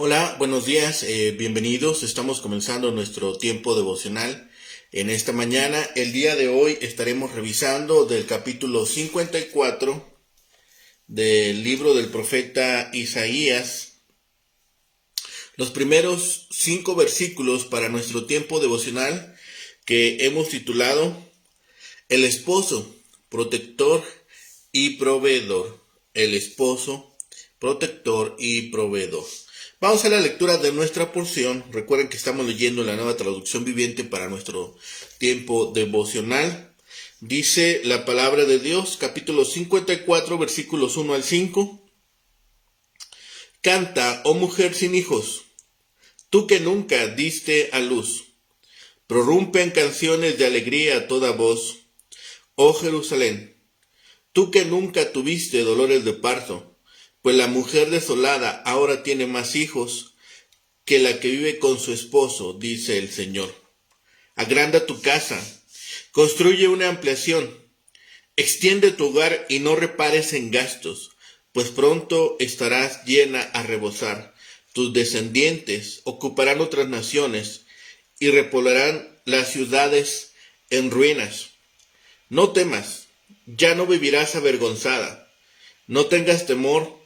Hola, buenos días, bienvenidos. Estamos comenzando nuestro tiempo devocional en esta mañana. El día de hoy estaremos revisando del capítulo 54 del libro del profeta Isaías, los primeros 5 versículos para nuestro tiempo devocional que hemos titulado El esposo, protector y proveedor. El esposo, protector y proveedor. Vamos a la lectura de nuestra porción. Recuerden que estamos leyendo la Nueva Traducción Viviente para nuestro tiempo devocional. Dice la palabra de Dios, capítulo 54, versículos 1 al 5. Canta, oh mujer sin hijos, tú que nunca diste a luz. Prorrumpe en canciones de alegría a toda voz, oh Jerusalén, tú que nunca tuviste dolores de parto, pues la mujer desolada ahora tiene más hijos que la que vive con su esposo, dice el Señor. Agranda tu casa, construye una ampliación, extiende tu hogar y no repares en gastos, pues pronto estarás llena a rebosar. Tus descendientes ocuparán otras naciones y repoblarán las ciudades en ruinas. No temas, ya no vivirás avergonzada. No tengas temor,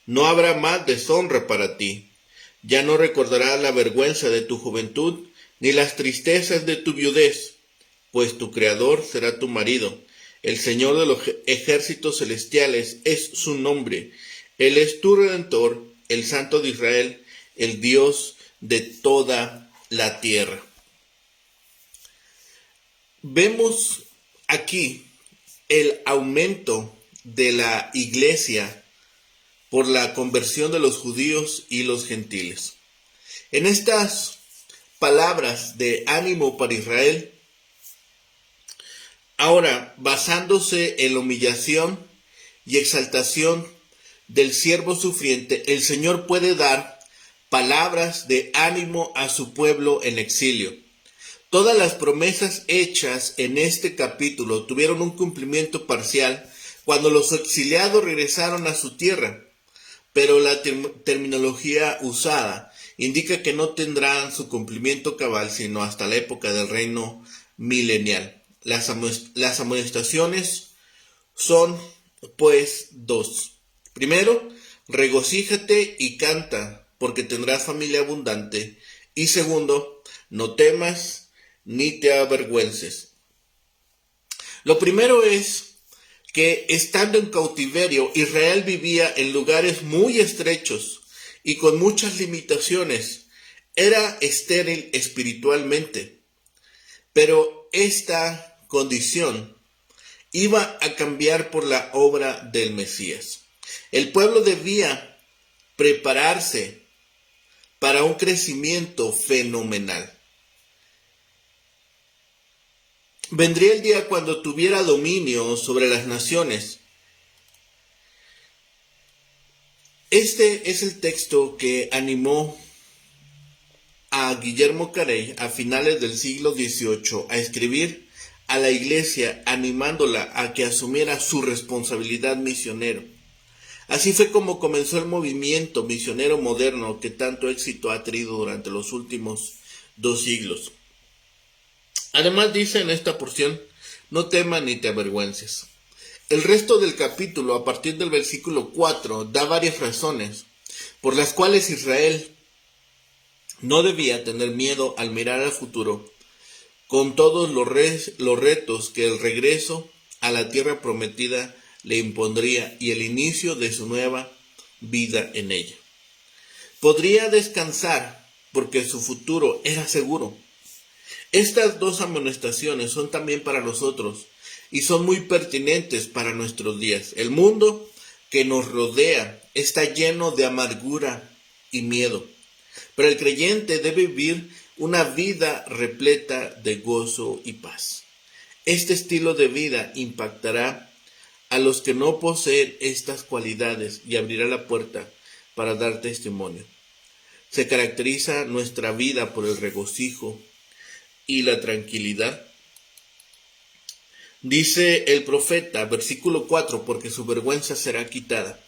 no habrá más deshonra para ti. Ya no recordarás la vergüenza de tu juventud, ni las tristezas de tu viudez, pues tu Creador será tu marido. El Señor de los ejércitos celestiales es su nombre. Él es tu Redentor, el Santo de Israel, el Dios de toda la tierra. Vemos aquí el aumento de la iglesia por la conversión de los judíos y los gentiles. En estas palabras de ánimo para Israel, ahora basándose en la humillación y exaltación del siervo sufriente, el Señor puede dar palabras de ánimo a su pueblo en exilio. Todas las promesas hechas en este capítulo tuvieron un cumplimiento parcial cuando los exiliados regresaron a su tierra, pero la terminología usada indica que no tendrán su cumplimiento cabal sino hasta la época del reino milenial. Las amonestaciones son, pues, dos. Primero, regocíjate y canta, porque tendrás familia abundante. Y segundo, no temas ni te avergüences. Lo primero es que estando en cautiverio, Israel vivía en lugares muy estrechos y con muchas limitaciones. Era estéril espiritualmente, pero esta condición iba a cambiar por la obra del Mesías. El pueblo debía prepararse para un crecimiento fenomenal. Vendría el día cuando tuviera dominio sobre las naciones. Este es el texto que animó a Guillermo Carey a finales del siglo XVIII a escribir a la iglesia, animándola a que asumiera su responsabilidad misionera. Así fue como comenzó el movimiento misionero moderno que tanto éxito ha tenido durante los últimos 2 siglos. Además dice en esta porción, no temas ni te avergüences. El resto del capítulo, a partir del versículo 4, da varias razones por las cuales Israel no debía tener miedo al mirar al futuro, con todos los retos que el regreso a la tierra prometida le impondría y el inicio de su nueva vida en ella. Podría descansar porque su futuro era seguro. Estas dos amonestaciones son también para nosotros y son muy pertinentes para nuestros días. El mundo que nos rodea está lleno de amargura y miedo, pero el creyente debe vivir una vida repleta de gozo y paz. Este estilo de vida impactará a los que no poseen estas cualidades y abrirá la puerta para dar testimonio. Se caracteriza nuestra vida por el regocijo y la tranquilidad. Dice el profeta, versículo 4, porque su vergüenza será quitada.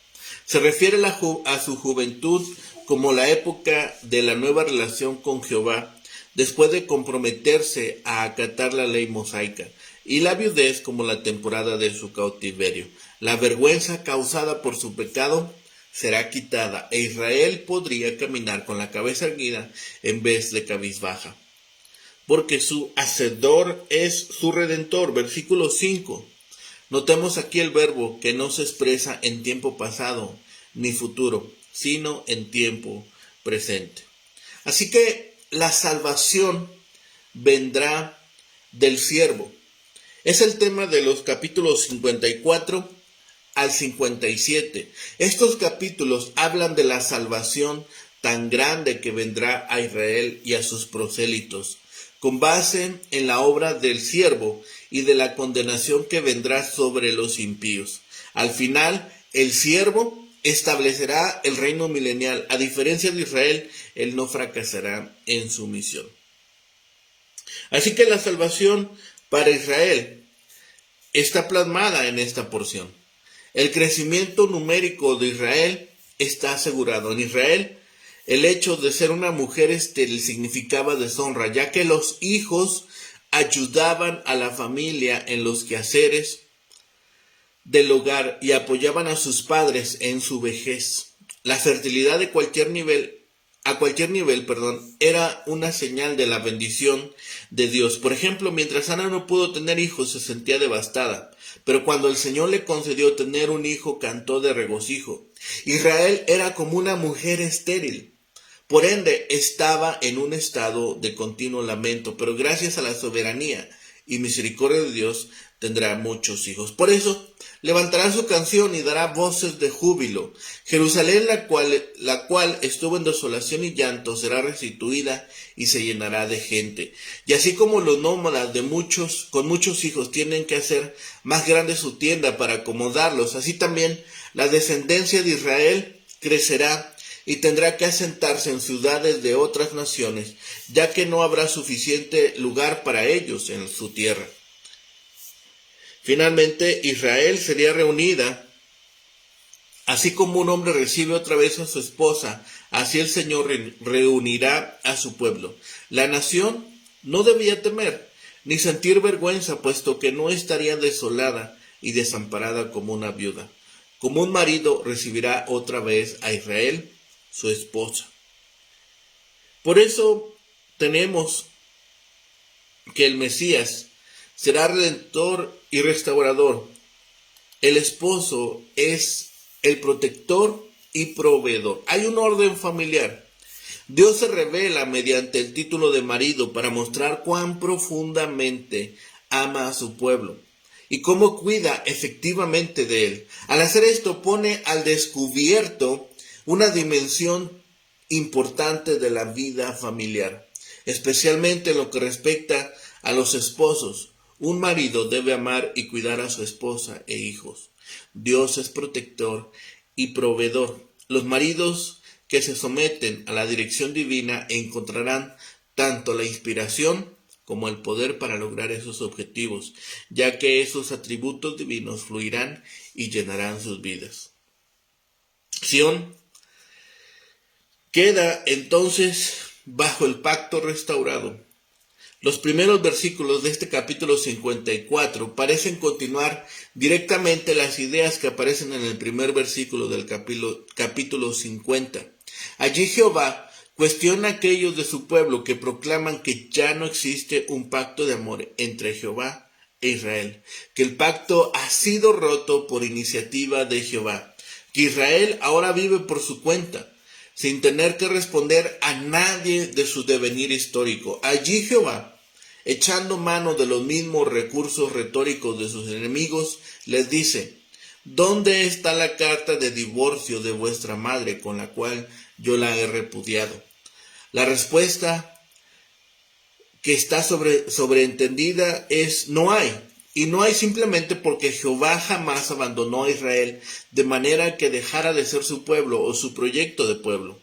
Se refiere a su juventud como la época de la nueva relación con Jehová, después de comprometerse a acatar la ley mosaica, y la viudez como la temporada de su cautiverio. La vergüenza causada por su pecado será quitada, e Israel podría caminar con la cabeza erguida en vez de cabizbaja. Porque su Hacedor es su Redentor. Versículo 5. Notemos aquí el verbo que no se expresa en tiempo pasado ni futuro, sino en tiempo presente. Así que la salvación vendrá del siervo. Es el tema de los capítulos 54 al 57. Estos capítulos hablan de la salvación tan grande que vendrá a Israel y a sus prosélitos, con base en la obra del siervo y de la condenación que vendrá sobre los impíos. Al final, el siervo establecerá el reino milenial. A diferencia de Israel, él no fracasará en su misión. Así que la salvación para Israel está plasmada en esta porción. El crecimiento numérico de Israel está asegurado. En Israel, el hecho de ser una mujer estéril significaba deshonra, ya que los hijos ayudaban a la familia en los quehaceres del hogar y apoyaban a sus padres en su vejez. La fertilidad de cualquier nivel, era una señal de la bendición de Dios. Por ejemplo, mientras Ana no pudo tener hijos, se sentía devastada, pero cuando el Señor le concedió tener un hijo, cantó de regocijo. Israel era como una mujer estéril. Por ende, estaba en un estado de continuo lamento, pero gracias a la soberanía y misericordia de Dios tendrá muchos hijos. Por eso, levantará su canción y dará voces de júbilo. Jerusalén, la cual estuvo en desolación y llanto, será restituida y se llenará de gente. Y así como los nómadas con muchos hijos tienen que hacer más grande su tienda para acomodarlos, así también la descendencia de Israel crecerá y tendrá que asentarse en ciudades de otras naciones, ya que no habrá suficiente lugar para ellos en su tierra. Finalmente, Israel sería reunida, así como un hombre recibe otra vez a su esposa, así el Señor reunirá a su pueblo. La nación no debía temer, ni sentir vergüenza, puesto que no estaría desolada y desamparada como una viuda. Como un marido recibirá otra vez a Israel, su esposa. Por eso tenemos que el Mesías será redentor y restaurador. El esposo es el protector y proveedor. Hay un orden familiar. Dios se revela mediante el título de marido para mostrar cuán profundamente ama a su pueblo y cómo cuida efectivamente de él. Al hacer esto, pone al descubierto una dimensión importante de la vida familiar, especialmente en lo que respecta a los esposos. Un marido debe amar y cuidar a su esposa e hijos. Dios es protector y proveedor. Los maridos que se someten a la dirección divina encontrarán tanto la inspiración como el poder para lograr esos objetivos, ya que esos atributos divinos fluirán y llenarán sus vidas. Sión queda entonces bajo el pacto restaurado. Los primeros versículos de este capítulo 54 parecen continuar directamente las ideas que aparecen en el primer versículo del capítulo 50. Allí Jehová cuestiona a aquellos de su pueblo que proclaman que ya no existe un pacto de amor entre Jehová e Israel, que el pacto ha sido roto por iniciativa de Jehová, que Israel ahora vive por su cuenta, sin tener que responder a nadie de su devenir histórico. Allí Jehová, echando mano de los mismos recursos retóricos de sus enemigos, les dice: ¿dónde está la carta de divorcio de vuestra madre con la cual yo la he repudiado? La respuesta que está sobreentendida es: no hay. Y no hay simplemente porque Jehová jamás abandonó a Israel de manera que dejara de ser su pueblo o su proyecto de pueblo.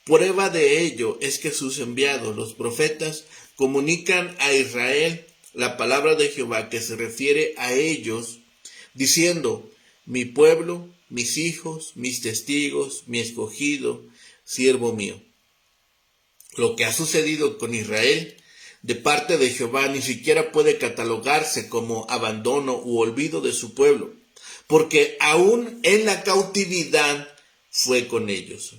Prueba de ello es que sus enviados, los profetas, comunican a Israel la palabra de Jehová que se refiere a ellos, diciendo: mi pueblo mis hijos, mis testigos, mi escogido, siervo mío. Lo que ha sucedido con Israel de parte de Jehová ni siquiera puede catalogarse como abandono u olvido de su pueblo, porque aún en la cautividad fue con ellos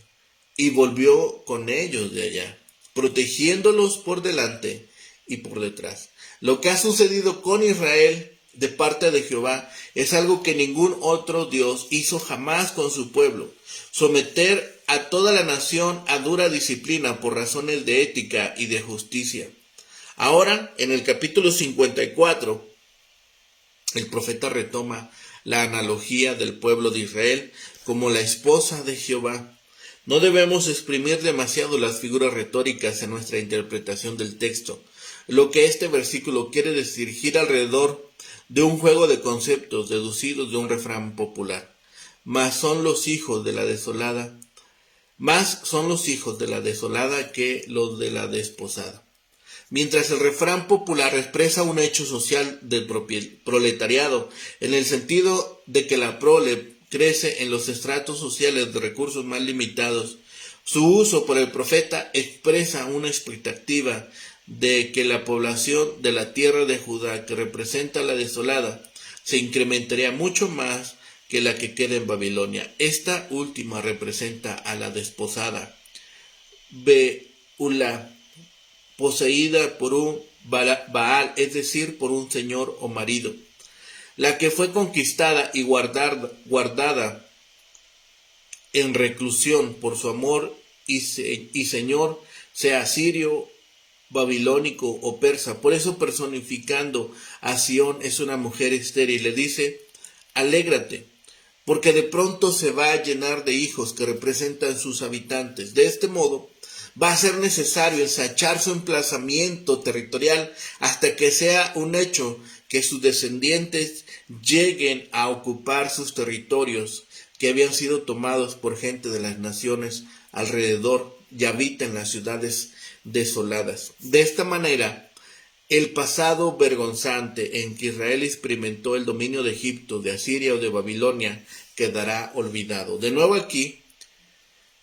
y volvió con ellos de allá, protegiéndolos por delante y por detrás. Lo que ha sucedido con Israel de parte de Jehová es algo que ningún otro Dios hizo jamás con su pueblo: someter a toda la nación a dura disciplina por razones de ética y de justicia. Ahora, en el capítulo 54, el profeta retoma la analogía del pueblo de Israel como la esposa de Jehová. No debemos exprimir demasiado las figuras retóricas en nuestra interpretación del texto. Lo que este versículo quiere decir gira alrededor de un juego de conceptos deducidos de un refrán popular. Más son los hijos de la desolada que los de la desposada. Mientras el refrán popular expresa un hecho social del proletariado, en el sentido de que la prole crece en los estratos sociales de recursos más limitados, su uso por el profeta expresa una expectativa de que la población de la tierra de Judá, que representa la desolada, se incrementaría mucho más que la que queda en Babilonia. Esta última representa a la desposada, Beulá, poseída por un Baal, es decir, por un señor o marido. La que fue conquistada y guardada en reclusión por su amor y señor, sea sirio, babilónico o persa. Por eso, personificando a Sión, es una mujer estéril. Le dice: alégrate, porque de pronto se va a llenar de hijos que representan sus habitantes. De este modo, va a ser necesario ensachar su emplazamiento territorial hasta que sea un hecho que sus descendientes lleguen a ocupar sus territorios que habían sido tomados por gente de las naciones alrededor y habiten las ciudades desoladas. De esta manera, el pasado vergonzante en que Israel experimentó el dominio de Egipto, de Asiria o de Babilonia quedará olvidado. De nuevo aquí,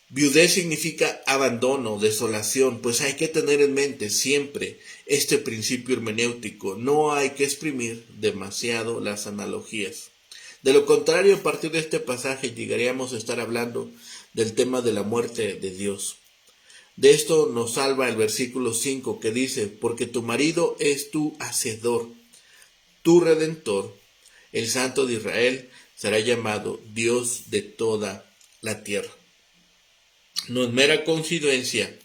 viudez significa abandono, desolación, pues hay que tener en mente siempre este principio hermenéutico: no hay que exprimir demasiado las analogías. De lo contrario, a partir de este pasaje llegaríamos a estar hablando del tema de la muerte de Dios. De esto nos salva el versículo 5, que dice: porque tu marido es tu hacedor, tu redentor, el Santo de Israel será llamado Dios de toda la tierra. No es mera coincidencia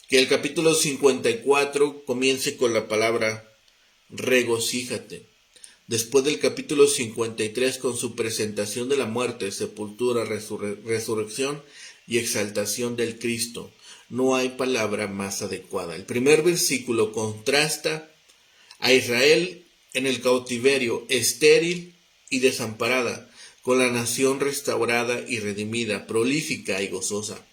que el capítulo 54 comience con la palabra regocíjate. Después del capítulo 53 con su presentación de la muerte, sepultura, resurrección y exaltación del Cristo. No hay palabra más adecuada. El primer versículo contrasta a Israel en el cautiverio, estéril y desamparada, con la nación restaurada y redimida, prolífica y gozosa.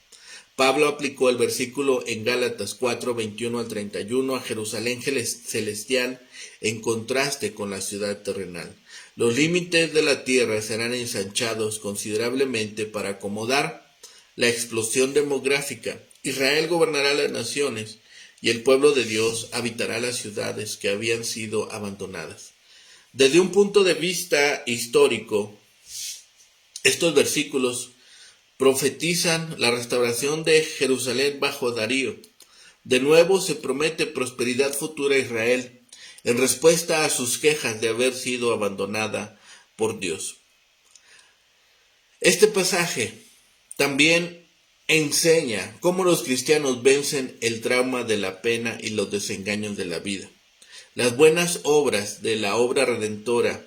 Pablo aplicó el versículo en Gálatas 4, 21 al 31 a Jerusalén celestial en contraste con la ciudad terrenal. Los límites de la tierra serán ensanchados considerablemente para acomodar la explosión demográfica. Israel gobernará las naciones y el pueblo de Dios habitará las ciudades que habían sido abandonadas. Desde un punto de vista histórico, estos versículos profetizan la restauración de Jerusalén bajo Darío. De nuevo se promete prosperidad futura a Israel en respuesta a sus quejas de haber sido abandonada por Dios. Este pasaje también enseña cómo los cristianos vencen el trauma de la pena y los desengaños de la vida. Las buenas obras de la obra redentora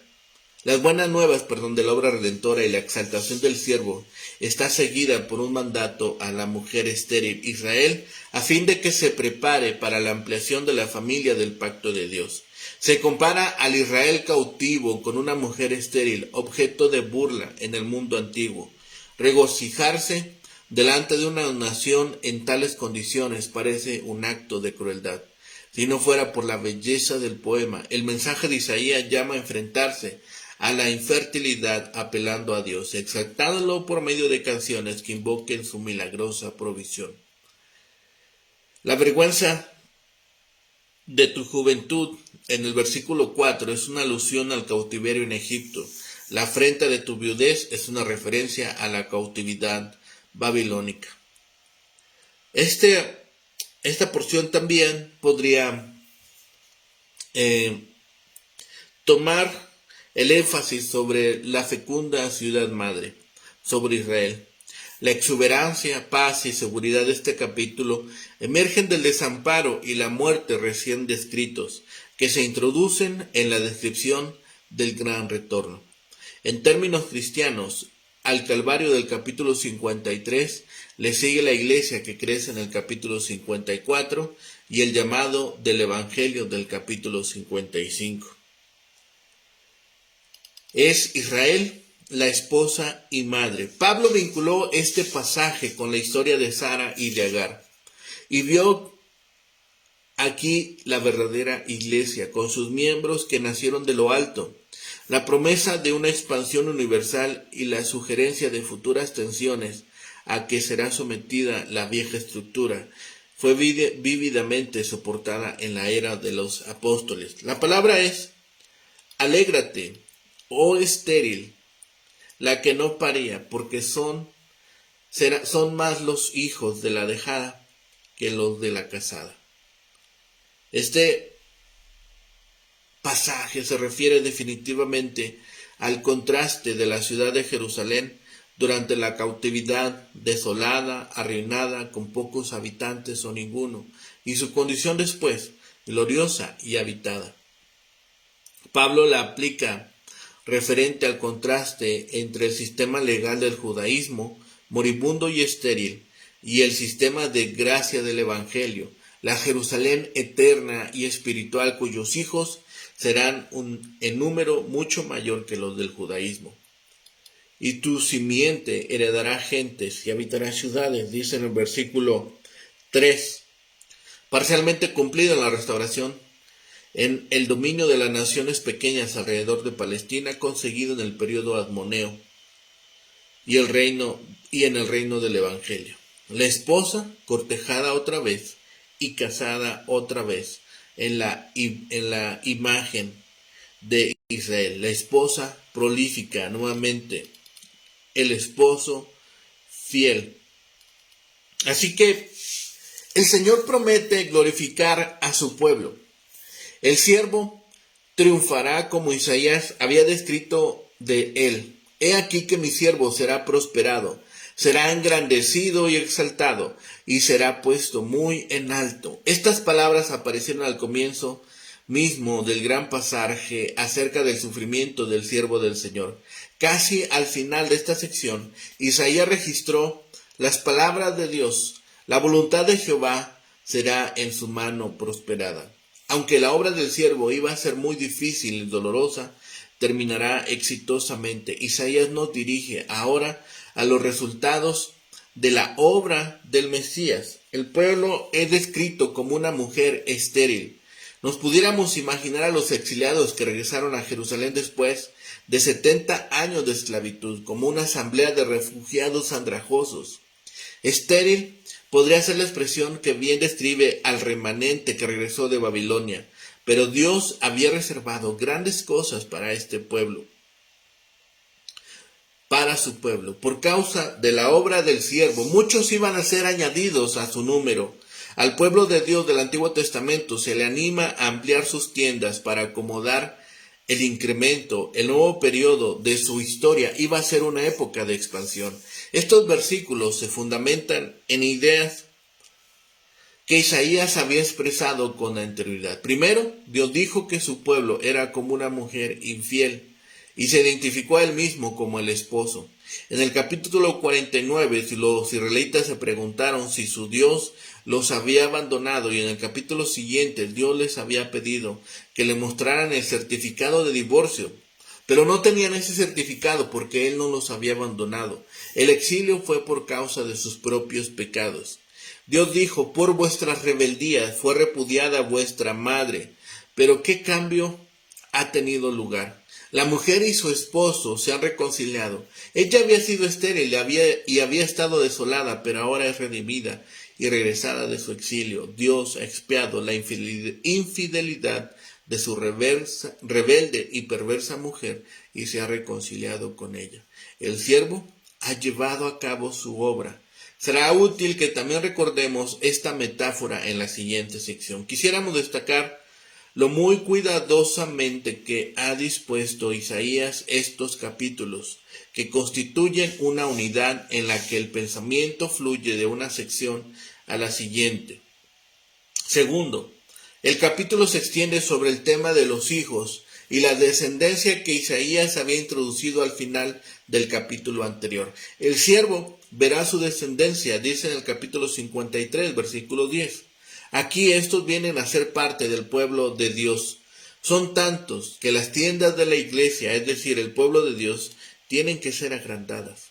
Las buenas nuevas, de la obra redentora y la exaltación del siervo está seguida por un mandato a la mujer estéril Israel a fin de que se prepare para la ampliación de la familia del pacto de Dios. Se compara al Israel cautivo con una mujer estéril, objeto de burla en el mundo antiguo. Regocijarse delante de una nación en tales condiciones parece un acto de crueldad. Si no fuera por la belleza del poema, el mensaje de Isaías llama a enfrentarse a la infertilidad apelando a Dios, exaltándolo por medio de canciones que invoquen su milagrosa provisión. La vergüenza de tu juventud, en el versículo 4, es una alusión al cautiverio en Egipto. La afrenta de tu viudez es una referencia a la cautividad babilónica. Esta porción también podría tomar el énfasis sobre la fecunda ciudad madre, sobre Israel. La exuberancia, paz y seguridad de este capítulo emergen del desamparo y la muerte recién descritos, que se introducen en la descripción del gran retorno. En términos cristianos, al Calvario del capítulo 53 le sigue la iglesia que crece en el capítulo 54 y el llamado del Evangelio del capítulo 55. Es Israel la esposa y madre. Pablo vinculó este pasaje con la historia de Sara y de Agar y vio aquí la verdadera iglesia con sus miembros que nacieron de lo alto, la promesa de una expansión universal y la sugerencia de futuras tensiones a que será sometida la vieja estructura fue vívidamente soportada en la era de los apóstoles. La palabra es: alégrate, oh estéril, la que no paría, porque son más los hijos de la dejada que los de la casada. Este pasaje se refiere definitivamente al contraste de la ciudad de Jerusalén durante la cautividad, desolada, arruinada, con pocos habitantes o ninguno, y su condición después, gloriosa y habitada. Pablo la aplica referente al contraste entre el sistema legal del judaísmo, moribundo y estéril, y el sistema de gracia del Evangelio, la Jerusalén eterna y espiritual cuyos hijos serán en número mucho mayor que los del judaísmo. Y tu simiente heredará gentes y habitará ciudades, dice en el versículo 3, parcialmente cumplido en la restauración, en el dominio de las naciones pequeñas alrededor de Palestina, conseguido en el período admoneo y en el reino del Evangelio. La esposa cortejada otra vez y casada otra vez en la imagen de Israel. La esposa prolífica nuevamente, el esposo fiel. Así que el Señor promete glorificar a su pueblo. El siervo triunfará como Isaías había descrito de él. He aquí que mi siervo será prosperado, será engrandecido y exaltado, y será puesto muy en alto. Estas palabras aparecieron al comienzo mismo del gran pasaje acerca del sufrimiento del siervo del Señor. Casi al final de esta sección, Isaías registró las palabras de Dios: la voluntad de Jehová será en su mano prosperada. Aunque la obra del siervo iba a ser muy difícil y dolorosa, terminará exitosamente. Isaías nos dirige ahora a los resultados de la obra del Mesías. El pueblo es descrito como una mujer estéril. Nos pudiéramos imaginar a los exiliados que regresaron a Jerusalén después de 70 años de esclavitud como una asamblea de refugiados andrajosos. Estéril podría ser la expresión que bien describe al remanente que regresó de Babilonia, pero Dios había reservado grandes cosas para este pueblo, para su pueblo. Por causa de la obra del siervo, muchos iban a ser añadidos a su número. Al pueblo de Dios del Antiguo Testamento se le anima a ampliar sus tiendas para acomodar el incremento. El nuevo periodo de su historia iba a ser una época de expansión. Estos versículos se fundamentan en ideas que Isaías había expresado con anterioridad. Primero, Dios dijo que su pueblo era como una mujer infiel y se identificó a él mismo como el esposo. En el capítulo 49, los israelitas se preguntaron si su Dios los había abandonado, y en el capítulo siguiente Dios les había pedido que le mostraran el certificado de divorcio, pero no tenían ese certificado porque Él no los había abandonado. El exilio fue por causa de sus propios pecados. Dios dijo: por vuestras rebeldías fue repudiada vuestra madre. Pero ¿qué cambio ha tenido lugar? La mujer y su esposo se han reconciliado. Ella había sido estéril y había estado desolada, pero ahora es redimida y regresada de su exilio. Dios ha expiado la infidelidad de su rebelde y perversa mujer y se ha reconciliado con ella. El siervo ha llevado a cabo su obra. Será útil que también recordemos esta metáfora en la siguiente sección. Quisiéramos destacar lo muy cuidadosamente que ha dispuesto Isaías estos capítulos, que constituyen una unidad en la que el pensamiento fluye de una sección a la siguiente. Segundo, el capítulo se extiende sobre el tema de los hijos y la descendencia que Isaías había introducido al final del capítulo anterior. El siervo verá su descendencia, dice en el capítulo 53, versículo 10. Aquí estos vienen a ser parte del pueblo de Dios. Son tantos que las tiendas de la iglesia, es decir, el pueblo de Dios, tienen que ser agrandadas.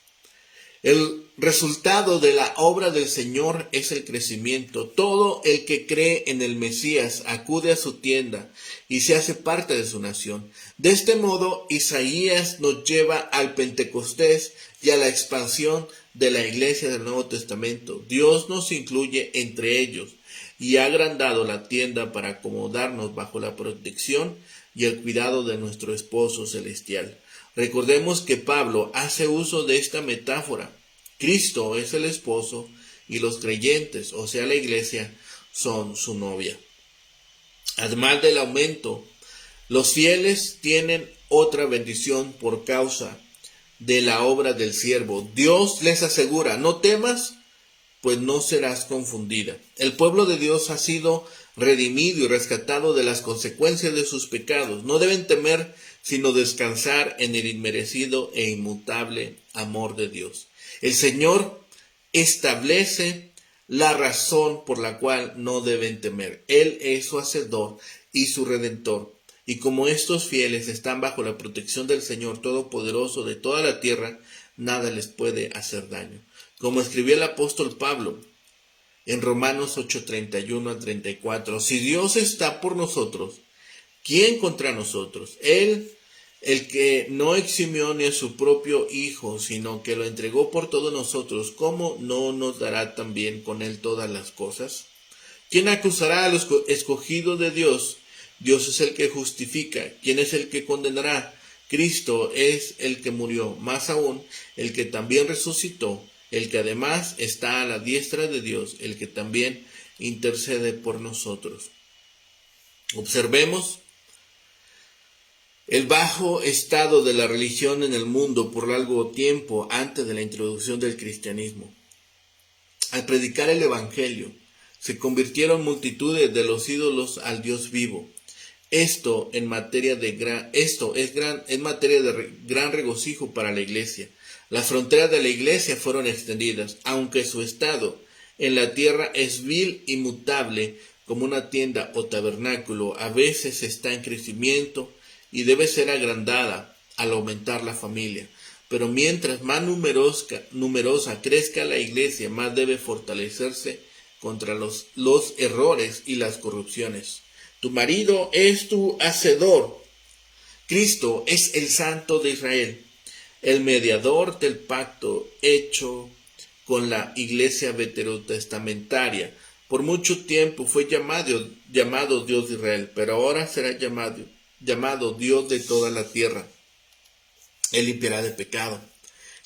El resultado de la obra del Señor es el crecimiento. Todo el que cree en el Mesías acude a su tienda y se hace parte de su nación. De este modo, Isaías nos lleva al Pentecostés y a la expansión de la iglesia del Nuevo Testamento. Dios nos incluye entre ellos y ha agrandado la tienda para acomodarnos bajo la protección y el cuidado de nuestro esposo celestial. Recordemos que Pablo hace uso de esta metáfora. Cristo es el esposo y los creyentes, o sea la iglesia, son su novia. Además del aumento, los fieles tienen otra bendición por causa de la obra del siervo. Dios les asegura, no temas, pues no serás confundida. El pueblo de Dios ha sido redimido y rescatado de las consecuencias de sus pecados. No deben temer, sino descansar en el inmerecido e inmutable amor de Dios. El Señor establece la razón por la cual no deben temer. Él es su hacedor y su redentor. Y como estos fieles están bajo la protección del Señor Todopoderoso de toda la tierra, nada les puede hacer daño. Como escribió el apóstol Pablo en Romanos 8:31 al 34, si Dios está por nosotros, ¿quién contra nosotros? Él, el que no eximió ni a su propio Hijo, sino que lo entregó por todos nosotros, ¿cómo no nos dará también con él todas las cosas? ¿Quién acusará a los escogidos de Dios? Dios es el que justifica. ¿Quién es el que condenará? Cristo es el que murió, más aún, el que también resucitó, el que además está a la diestra de Dios, el que también intercede por nosotros. Observemos el bajo estado de la religión en el mundo por largo tiempo antes de la introducción del cristianismo. Al predicar el evangelio, se convirtieron multitudes de los ídolos al Dios vivo. Esto es materia de gran regocijo para la iglesia. Las fronteras de la iglesia fueron extendidas, aunque su estado en la tierra es vil y mutable como una tienda o tabernáculo. A veces está en crecimiento y debe ser agrandada al aumentar la familia. Pero mientras más numerosa crezca la iglesia, más debe fortalecerse contra los errores y las corrupciones. Tu marido es tu hacedor. Cristo es el Santo de Israel, el mediador del pacto hecho con la iglesia veterotestamentaria. Por mucho tiempo fue llamado Dios de Israel, pero ahora será llamado Dios de toda la tierra. Él limpiará de pecado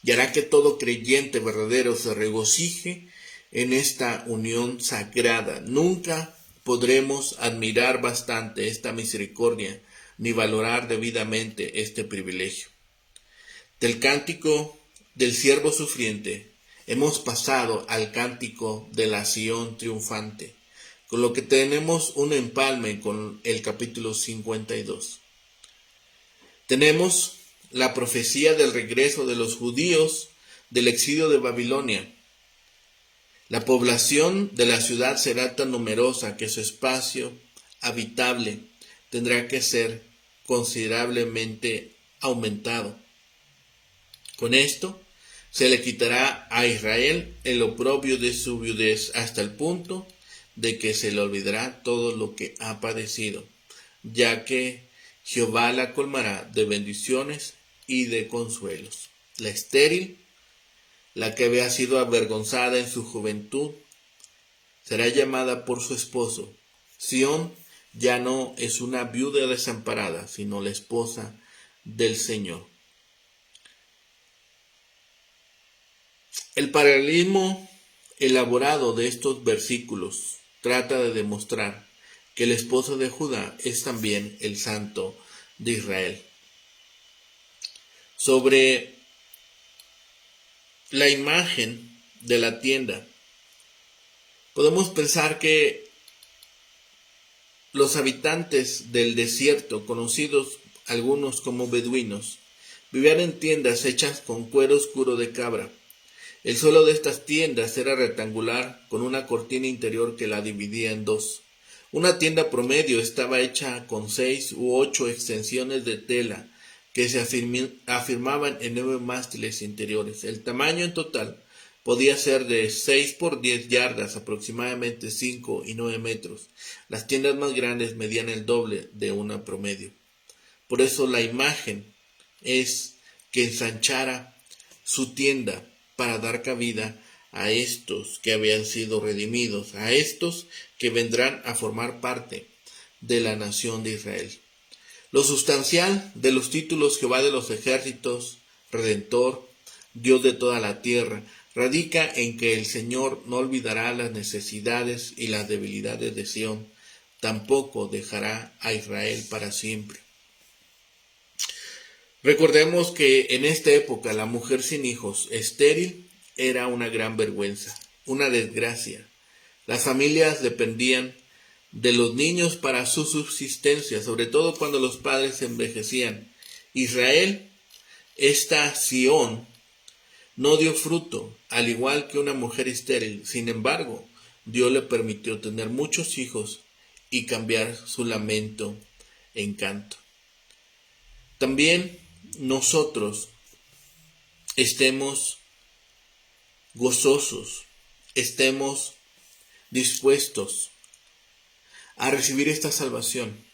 y hará que todo creyente verdadero se regocije en esta unión sagrada. Nunca podremos admirar bastante esta misericordia ni valorar debidamente este privilegio. Del cántico del siervo sufriente hemos pasado al cántico de la Sión triunfante, con lo que tenemos un empalme con el capítulo 52. Tenemos la profecía del regreso de los judíos del exilio de Babilonia. La población de la ciudad será tan numerosa que su espacio habitable tendrá que ser considerablemente aumentado. Con esto se le quitará a Israel el oprobio de su viudez hasta el punto de que se le olvidará todo lo que ha padecido, ya que Jehová la colmará de bendiciones y de consuelos. La estéril, la que había sido avergonzada en su juventud, será llamada por su esposo. Sión ya no es una viuda desamparada, sino la esposa del Señor. El paralelismo elaborado de estos versículos trata de demostrar que el esposo de Judá es también el santo de Israel. Sobre la imagen de la tienda, podemos pensar que los habitantes del desierto, conocidos algunos como beduinos, vivían en tiendas hechas con cuero oscuro de cabra. El suelo de estas tiendas era rectangular con una cortina interior que la dividía en dos. Una tienda promedio estaba hecha con 6 u 8 extensiones de tela que se afirmaban en 9 mástiles interiores. El tamaño en total podía ser de 6 por 10 yardas, aproximadamente 5 y 9 metros. Las tiendas más grandes medían el doble de una promedio. Por eso la imagen es que ensanchara su tienda para dar cabida a estos que habían sido redimidos, a estos que vendrán a formar parte de la nación de Israel. Lo sustancial de los títulos Jehová de los ejércitos, Redentor, Dios de toda la tierra, radica en que el Señor no olvidará las necesidades y las debilidades de Sión, tampoco dejará a Israel para siempre. Recordemos que en esta época la mujer sin hijos, estéril, era una gran vergüenza, una desgracia. Las familias dependían de los niños para su subsistencia, sobre todo cuando los padres envejecían. Israel, esta Sión, no dio fruto, al igual que una mujer estéril. Sin embargo, Dios le permitió tener muchos hijos y cambiar su lamento en canto. También nosotros estemos gozosos, estemos dispuestos a recibir esta salvación.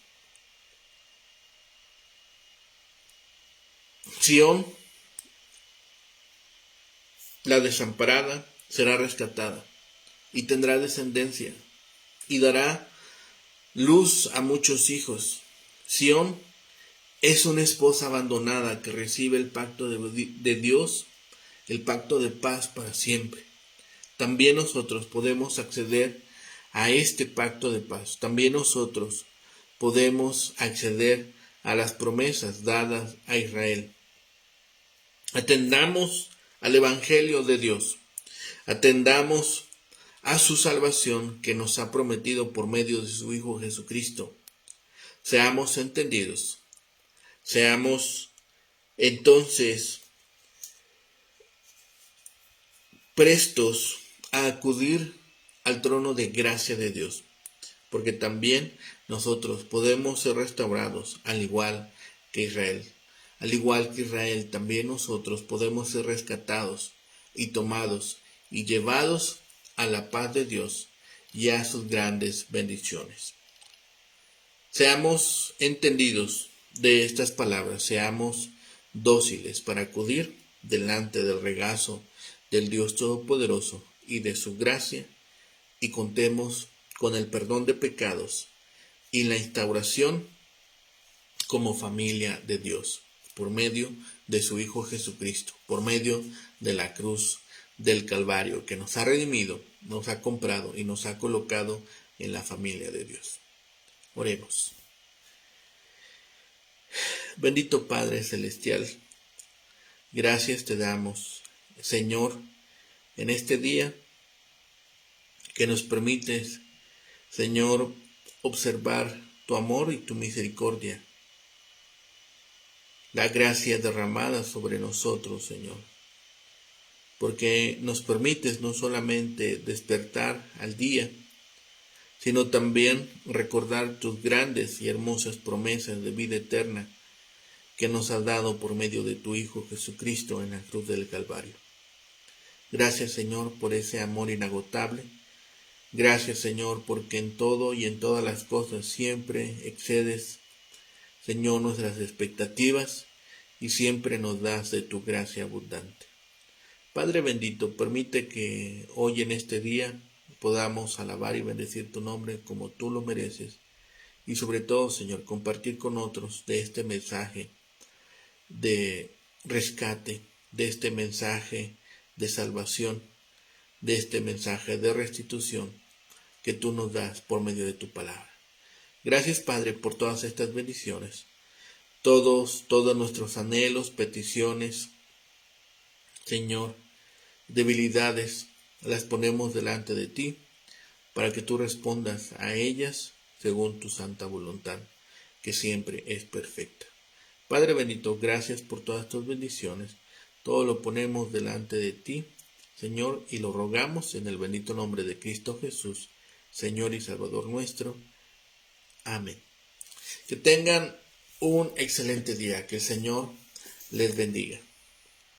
Sión, la desamparada, será rescatada y tendrá descendencia y dará luz a muchos hijos. Sión es una esposa abandonada que recibe el pacto de Dios, el pacto de paz para siempre. También nosotros podemos acceder a este pacto de paz. También nosotros podemos acceder a las promesas dadas a Israel. Atendamos al Evangelio de Dios. Atendamos a su salvación que nos ha prometido por medio de su Hijo Jesucristo. Seamos entendidos. Seamos entonces prestos a acudir al trono de gracia de Dios, porque también nosotros podemos ser restaurados al igual que Israel. Al igual que Israel, también nosotros podemos ser rescatados y tomados y llevados a la paz de Dios y a sus grandes bendiciones. Seamos entendidos de estas palabras, seamos dóciles para acudir delante del regazo del Dios Todopoderoso y de su gracia, y contemos con el perdón de pecados y la instauración como familia de Dios, por medio de su Hijo Jesucristo, por medio de la cruz del Calvario, que nos ha redimido, nos ha comprado y nos ha colocado en la familia de Dios. Oremos. Bendito Padre Celestial, gracias te damos, Señor, en este día que nos permites, Señor, observar tu amor y tu misericordia, la gracia derramada sobre nosotros, Señor, porque nos permites no solamente despertar al día, sino también recordar tus grandes y hermosas promesas de vida eterna que nos has dado por medio de tu Hijo Jesucristo en la cruz del Calvario. Gracias, Señor, por ese amor inagotable. Gracias, Señor, porque en todo y en todas las cosas siempre excedes, Señor, nuestras expectativas y siempre nos das de tu gracia abundante. Padre bendito, permite que hoy en este día podamos alabar y bendecir tu nombre como tú lo mereces y sobre todo, Señor, compartir con otros de este mensaje de rescate, de este mensaje de salvación, de este mensaje de restitución que tú nos das por medio de tu palabra. Gracias, Padre, por todas estas bendiciones. Todos nuestros anhelos, peticiones, Señor, debilidades, las ponemos delante de ti para que tú respondas a ellas según tu santa voluntad, que siempre es perfecta. Padre bendito, gracias por todas tus bendiciones. Todo lo ponemos delante de ti, Señor, y lo rogamos en el bendito nombre de Cristo Jesús, Señor y Salvador nuestro. Amén. Que tengan un excelente día. Que el Señor les bendiga.